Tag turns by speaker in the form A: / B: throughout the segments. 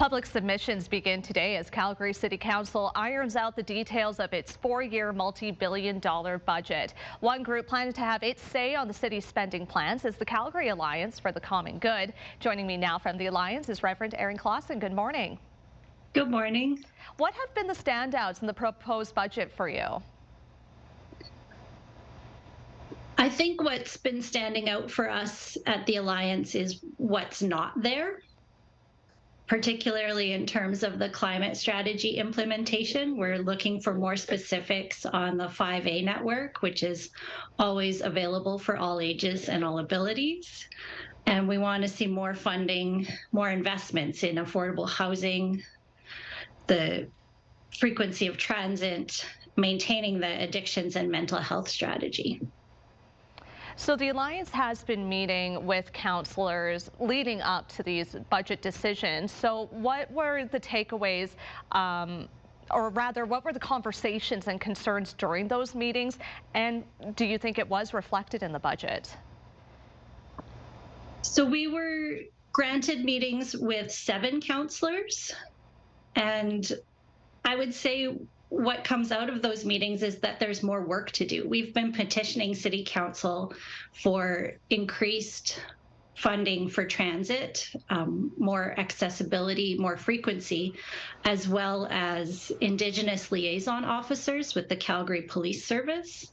A: Public submissions begin today as Calgary City Council irons out the details of its four-year multi-billion-dollar budget. One group planning to have its say on the city's spending plans is the Calgary Alliance for the Common Good. Joining me now from the Alliance is Reverend Erin Clausen. Good morning.
B: Good morning.
A: What have been the standouts in the proposed budget for you?
B: I think what's been standing out for us at the Alliance is what's not there, particularly in terms of the climate strategy implementation. We're looking for more specifics on the 5A network, which is always available for all ages and all abilities. And we want to see more funding, more investments in affordable housing, the frequency of transit, maintaining the addictions and mental health strategy.
A: So the Alliance has been meeting with councillors leading up to these budget decisions. So what were the takeaways, or rather, what were the conversations and concerns during those meetings? And do you think it was reflected in the budget?
B: So we were granted meetings with 7 councillors, and I would say what comes out of those meetings is that there's more work to do. We've been petitioning City Council for increased funding for transit, more accessibility, more frequency, as well as Indigenous liaison officers with the Calgary Police Service.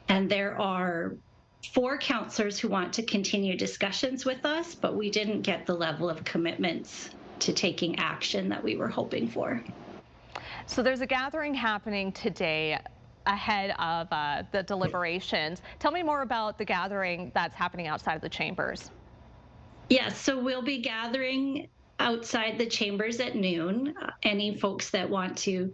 B: And there are 4 councillors who want to continue discussions with us, but we didn't get the level of commitments to taking action that we were hoping for.
A: So there's a gathering happening today ahead of the deliberations. Tell me more about the gathering that's happening outside of the chambers.
B: Yes, so we'll be gathering outside the chambers at noon. Any folks that want to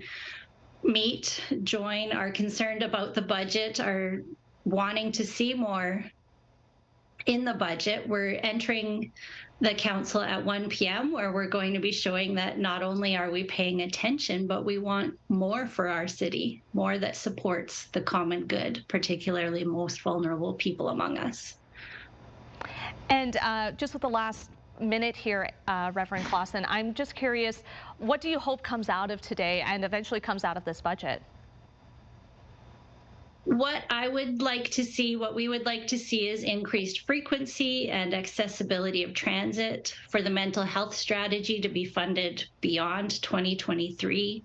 B: meet, join, are concerned about the budget, are wanting to see more in the budget. We're entering the council at 1 p.m. where we're going to be showing that not only are we paying attention, but we want more for our city, more that supports the common good, particularly most vulnerable people among us.
A: And just with the last minute here, Reverend Clausen, I'm just curious, what do you hope comes out of today and eventually comes out of this budget?
B: What we would like to see is increased frequency and accessibility of transit, for the mental health strategy to be funded beyond 2023,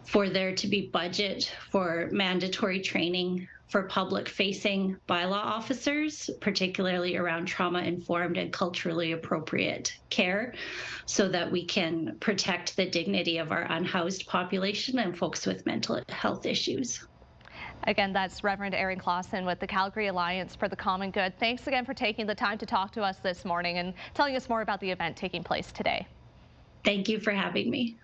B: for there to be budget for mandatory training for public-facing bylaw officers, particularly around trauma-informed and culturally appropriate care, so that we can protect the dignity of our unhoused population and folks with mental health issues.
A: Again, that's Reverend Erin Clausen with the Calgary Alliance for the Common Good. Thanks again for taking the time to talk to us this morning and telling us more about the event taking place today.
B: Thank you for having me.